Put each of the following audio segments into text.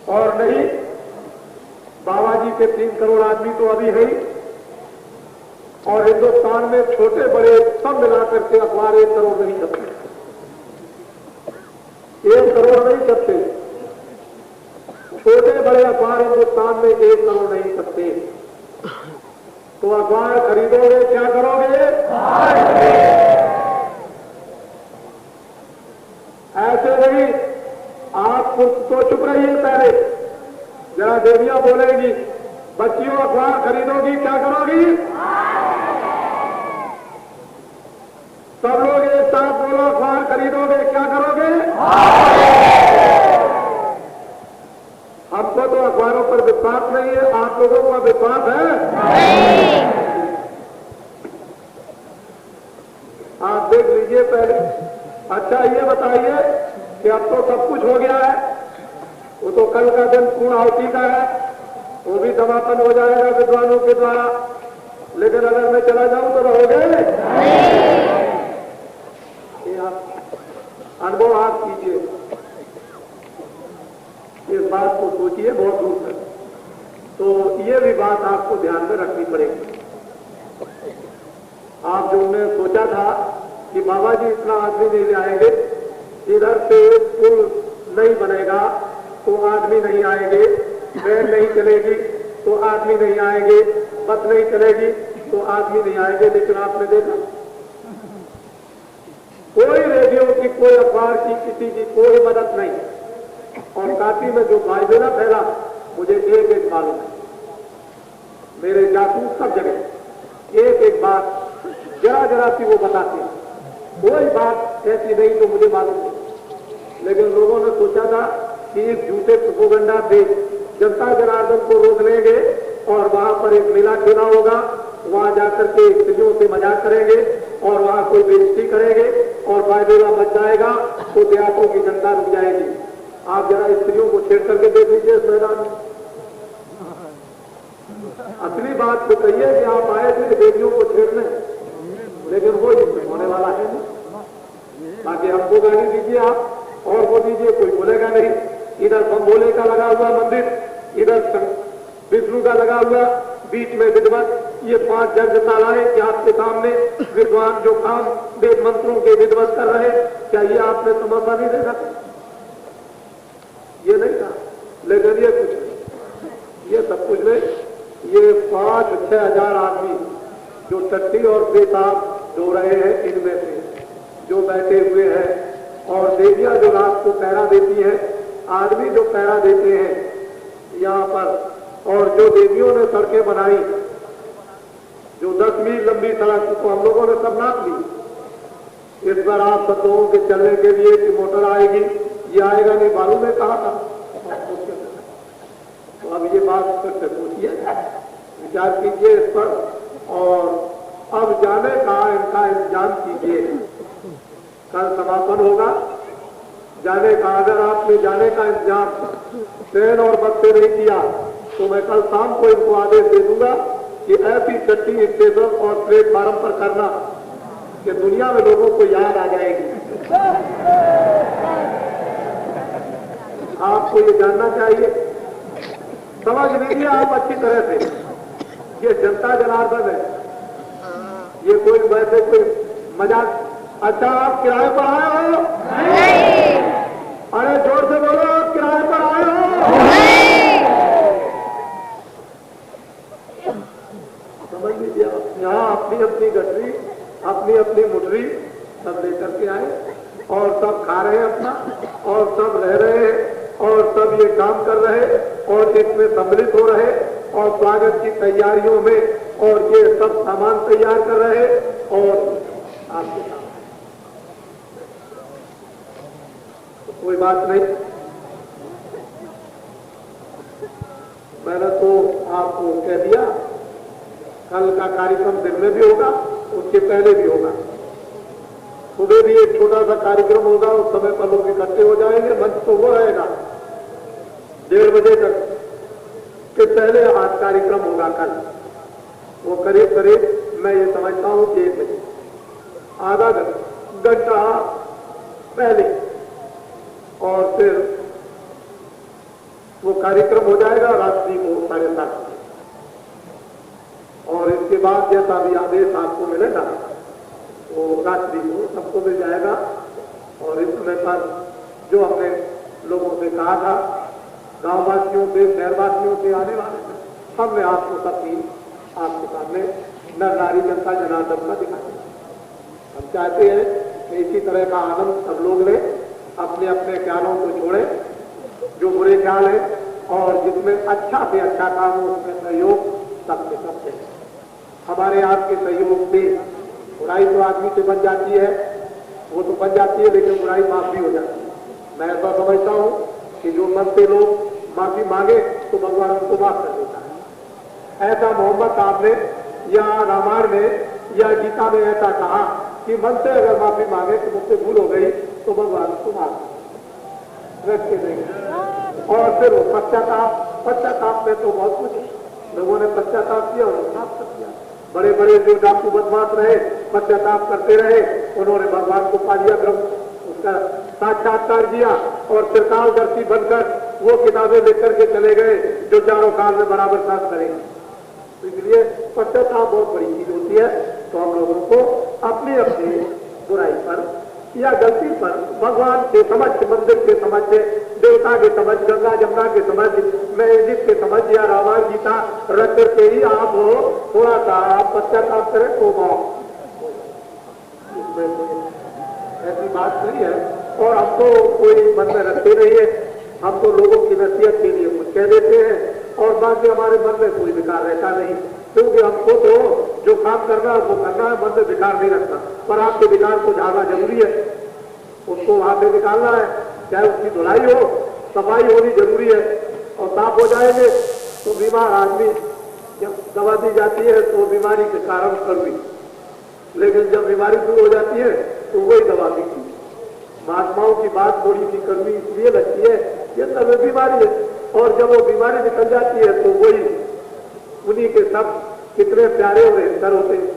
और नहीं, बाबा जी के 3 करोड़ आदमी तो अभी है ही, और हिंदुस्तान में छोटे बड़े सब मिलाकर के अखबार 1 करोड़ नहीं छपते, 1 करोड़ नहीं छपते, छोटे बड़े अखबार हिंदुस्तान में 1 करोड़ नहीं छपते। तो अखबार खरीदोगे, क्या करोगे? ऐसे नहीं, आप तो चुप रहिए, पहले जरा देवियां बोलेंगी, बच्चियों अखबार खरीदोगी, क्या करोगी? सब लोग एक साथ बोलो, अखबार खरीदोगे, क्या करोगे? हमको तो अखबारों पर विश्वास नहीं है, आप लोगों का विश्वास है? आप देख लीजिए पहले। अच्छा ये बताइए कि अब तो सब कुछ हो गया है, वो तो कल का दिन पूर्ण आहुति का है, वो भी समापन हो जाएगा विद्वानों के द्वारा, लेकिन अगर मैं चला जाऊं तो रहोगे? अनुभव आप कीजिए, इस बात को सोचिए बहुत दूर तक। तो ये भी बात आपको ध्यान में रखनी पड़ेगी। आप जो ने सोचा था कि बाबा जी इतना आदमी नहीं ले आएंगे, इधर से पुल नहीं बनेगा तो आदमी नहीं आएंगे, ट्रेन नहीं चलेगी तो आदमी नहीं आएंगे, बस नहीं चलेगी तो आदमी नहीं आएंगे, लेकिन आपने देखा कोई रेडियो की, कोई अखबार की, किसी की कोई मदद नहीं। और काशी में जो बाइबेला फैला, मुझे एक एक मालूम है, मेरे जासूस सब जगह एक एक बात जरा जरा सी वो बताते हैं, कोई बात ऐसी नहीं तो मुझे मालूम नहीं। लेकिन लोगों ने सोचा था कि इस झूठे प्रोपेगेंडा से जनता जनार्दन को रोक लेंगे और वहां पर एक मेला खेला होगा, वहां जाकर के स्त्रियों से मजाक करेंगे और वहां कोई बेइज्जती करेंगे और बाइबेला बच जाएगा तो देहातों की जनता रुक जाएगी। आप जरा स्त्रियों को छेड़ करके देख लीजिए इस मैदान में। असली बात तो कहिए कि आप आए थे देवियों को छेड़ने, लेकिन वो इसमें होने वाला है नहीं। बाकी हमको गाली दीजिए आप और वो दीजिए, कोई बोलेगा नहीं। इधर बम्बोले का लगा हुआ मंदिर, इधर विष्णु का लगा हुआ, बीच में विद्वत, ये 5 यज्ञशालाएं कि आपके सामने विद्वान जो काम वेद मंत्रों के विद्वत कर रहे, क्या ये आपने तमाशा नहीं देखा? ये नहीं था, लेकिन ये कुछ नहीं, ये सब कुछ नहीं। ये 5-6 हजार आदमी जो टट्टी और पेशाब धो रहे हैं, इनमें से जो बैठे हुए हैं, और देवियां जो रात को पहरा देती है, आदमी जो पहरा देते हैं यहाँ पर, और जो देवियों ने सड़कें बनाई, जो 10 मील लंबी सड़क को हम लोगों ने सब नाप ली। इस बार आप सब लोगों के चलने के लिए कि मोटर आएगी, ये आएगा नहीं, मालूम है कहा था। तो अब ये बात फिर से पूछिए, विचार कीजिए इस पर, और अब जाने का इनका इंतजाम कीजिए। कल समापन होगा, जाने का, अगर आपने जाने का इंतजाम ट्रेन और बस से नहीं किया तो मैं कल शाम को इनको आदेश दे दूंगा कि ऐसी छठी स्टेशन और प्लेटफार्म पर करना कि दुनिया में लोगों को याद आ जाएगी। आपको ये जानना चाहिए, समझ लीजिए आप अच्छी तरह से, ये जनता जनार्दन है, ये कोई वैसे कोई मजाक। अच्छा आप किराए पर आए हो? नहीं। अरे जोर से बोलो, आप किराए पर आए हो? नहीं। समझ लीजिए, यहाँ अपनी अपनी गठरी, अपनी अपनी मुठरी सब लेकर के आए और सब खा रहे हैं अपना, और सब रह रहे हैं, और सब ये काम कर रहे और इसमें सम्मिलित हो रहे और स्वागत की तैयारियों में, और ये सब सामान तैयार कर रहे और आपके सामने तो कोई बात नहीं। मैंने तो आपको कह दिया, कल का कार्यक्रम दिन में भी होगा, उसके पहले भी होगा, सुबह भी एक छोटा सा कार्यक्रम होगा, उस समय पर लोग इकट्ठे हो जाएंगे। मंच तो वो रहेगा 1:30 बजे तक के पहले आज कार्यक्रम होगा कल, वो करीब करीब मैं ये समझता हूं कि 1 बजे, आधा घंटा पहले, और फिर वो कार्यक्रम हो जाएगा रात्रि को 7:30 बजे। और इसके बाद जैसा भी आदेश आपको मिलेगा वो रात्रि को सबको मिल जाएगा। और इस समय पर जो हमने लोगों से कहा था, गांववासियों से, शहरवासियों से, आने वाले से, हमने आपको सब चीज आपके सामने नर नारी जनता जनार्दन का दिखा दिया। हम चाहते हैं कि इसी तरह का आनंद सब लोग लें, अपने अपने ख्यालों को छोड़ें, जो बुरे ख्याल है, और जिसमें अच्छा से अच्छा काम हो उसमें सहयोग सबसे सबसे। हमारे आपके सहयोग से बुराई तो आदमी से बन जाती है, वो तो बन जाती है, लेकिन बुराई माफ भी हो जाती है। मैं ऐसा समझता हूं कि जो मन से लोग माफी मांगे तो भगवान उनको माफ कर देता है। ऐसा मोहम्मद साहब ने या रामायण में या गीता में ऐसा कहा कि मन से अगर माफी मांगे तो मुझसे भूल हो गई तो भगवान उसको माफ रख के देंगे। और फिर वो पश्चाताप में तो बहुत कुछ लोगों ने पश्चाताप किया और माफ कर दिया। बड़े बड़े जो डाकू बदमाश रहे, पश्चाताप करते रहे, उन्होंने भगवान को पा लिया, ब्रह्म उसका साक्षात्कार किया और त्रिकालदर्शी बनकर वो किताबें लिख करके चले गए जो चारों काल में बराबर साथ करेंगे। तो इसलिए पश्चाताप बहुत बड़ी चीज होती है। तो हम लोगों को अपनी अपनी बुराई पर या गलती पर भगवान के समझ, मंदिर के समझ, देवता के समझ, गंगा जमुना के समझ, मस्जिद के समझ या रामायण गीता रख करके ही आप थोड़ा सा पश्चाताप करें तो ऐसी बात नहीं है। और हम तो कोई मन में रखते नहीं है, हम तो लोगों की नसीहत के लिए कुछ कह देते हैं और बाकी हमारे मन में कोई विकार रहता नहीं, क्योंकि हमको तो जो काम करना है वो करना है, मन में विकार नहीं रखना। पर आपके विकार को झाड़ना जरूरी है, उसको वहां से निकालना है, चाहे उसकी धुलाई हो, सफाई होनी जरूरी है। और साफ हो जाएंगे तो बीमार आदमी जब दवा दी जाती है तो बीमारी के कारण कड़वी, लेकिन जब बीमारी दूर हो जाती है तो वही दवा देती है। महात्माओं की बात थोड़ी सी कड़वी इसलिए लगती है ये सब बीमारी है, और जब वो बीमारी निकल जाती है तो वही उन्हीं के सब कितने प्यारे और बेहतर होते हैं,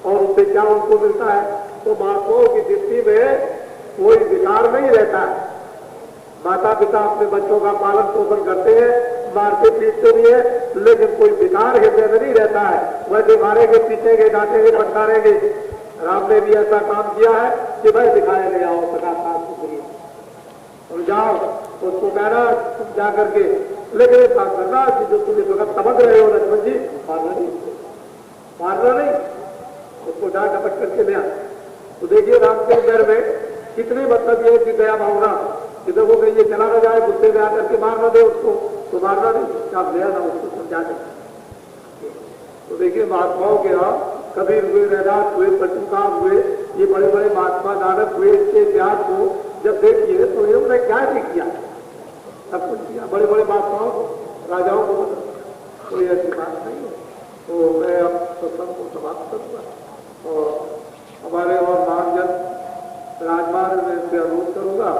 और उससे क्या उनको मिलता है। तो महात्माओं की दृष्टि में कोई विकार नहीं रहता है। माता पिता अपने बच्चों का पालन पोषण करते हैं, मारते पीटते भी है, लेकिन कोई विकार हृदय में नहीं रहता है। वैसे मारेंगे, पीटेंगे, डांटेंगे, फटकारेंगे। राम ने भी ऐसा काम किया है कि भाई दिखाए ले आओ सका साफ सुथरी और जाओ, उसको कहना तुम जा करके, लेकिन एक काम करना कि जो तुम इस वक्त समझ रहे हो लक्ष्मण जी, मारना नहीं, उसको डांट डपट करके ले आ। तो देखिए राम के घर में कितने मतलब ये कि गया भावना कि देखो कहीं ये चला ना जाए, गुस्से में आकर के मार ना दे उसको, तो मारना नहीं, आप ले आना उसको समझा दे। तो देखिए महात्माओं के यहाँ कबीर हुए, रैदास हुए, पशुकाम हुए, ये बड़े बड़े महात्मा नानक हुए, इसके इतिहास को जब देखिए तो इन्होंने क्या नहीं किया, सब कुछ किया। बड़े बड़े महात्माओं को, राजाओं को, कोई ऐसी बात नहीं है। तो मैं अब सत्संग को समाप्त करूंगा और हमारे और महाजन राजमान में से अनुरोध करूंगा।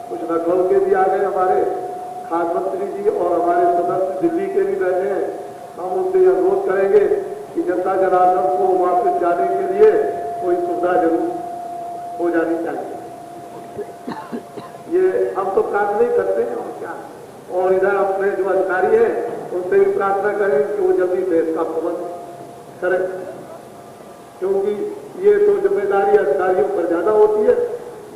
कुछ लखनऊ के भी आ गए हमारे खास मंत्री जी और हमारे सदस्य दिल्ली के भी बैठे हैं। हम उनसे अनुरोध करेंगे कि जनता जनार्दन को वापस जाने के लिए कोई सुविधा जरूर हो जानी चाहिए। ये हम तो प्रार्थना ही करते हैं और क्या, और इधर अपने जो अधिकारी हैं उनसे भी प्रार्थना करें कि वो जल्दी से इसका प्रबंध करें, क्योंकि ये तो जिम्मेदारी अधिकारियों पर ज्यादा होती है।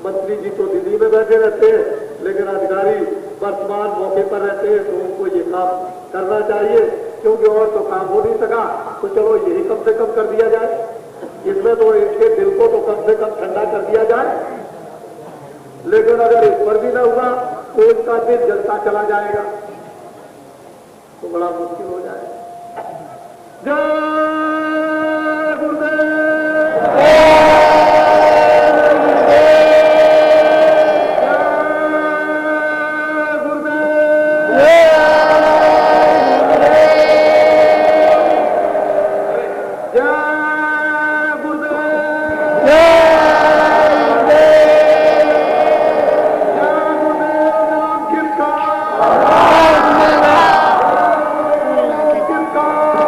मंत्री जी तो दिल्ली में बैठे रहते हैं, लेकिन अधिकारी वर्तमान मौके पर रहते हैं, तो उनको ये काम करना चाहिए, क्योंकि और तो काम हो नहीं सका, तो चलो यही कम से कम कर दिया जाए। इसमें तो इनके दिल को तो कम से कम ठंडा कर दिया जाए, लेकिन अगर इस पर भी न हुआ तो इसका दिल जलता चला जाएगा तो बड़ा मुश्किल हो जाएगा। जय गुरुदेव।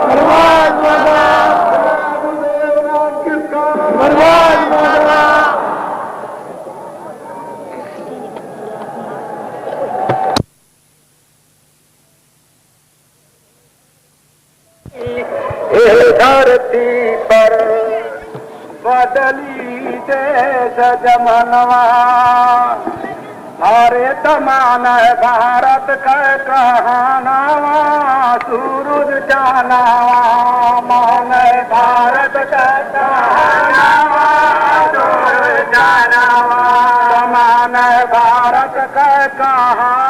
परमात्मा ये धरती पर बदली देश जमनवा, अरे तमान भारत का कहानावा, सूरज जानावा, मान भारत का कहानावा, सूरज जानावा, तमान भारत का कहानावा,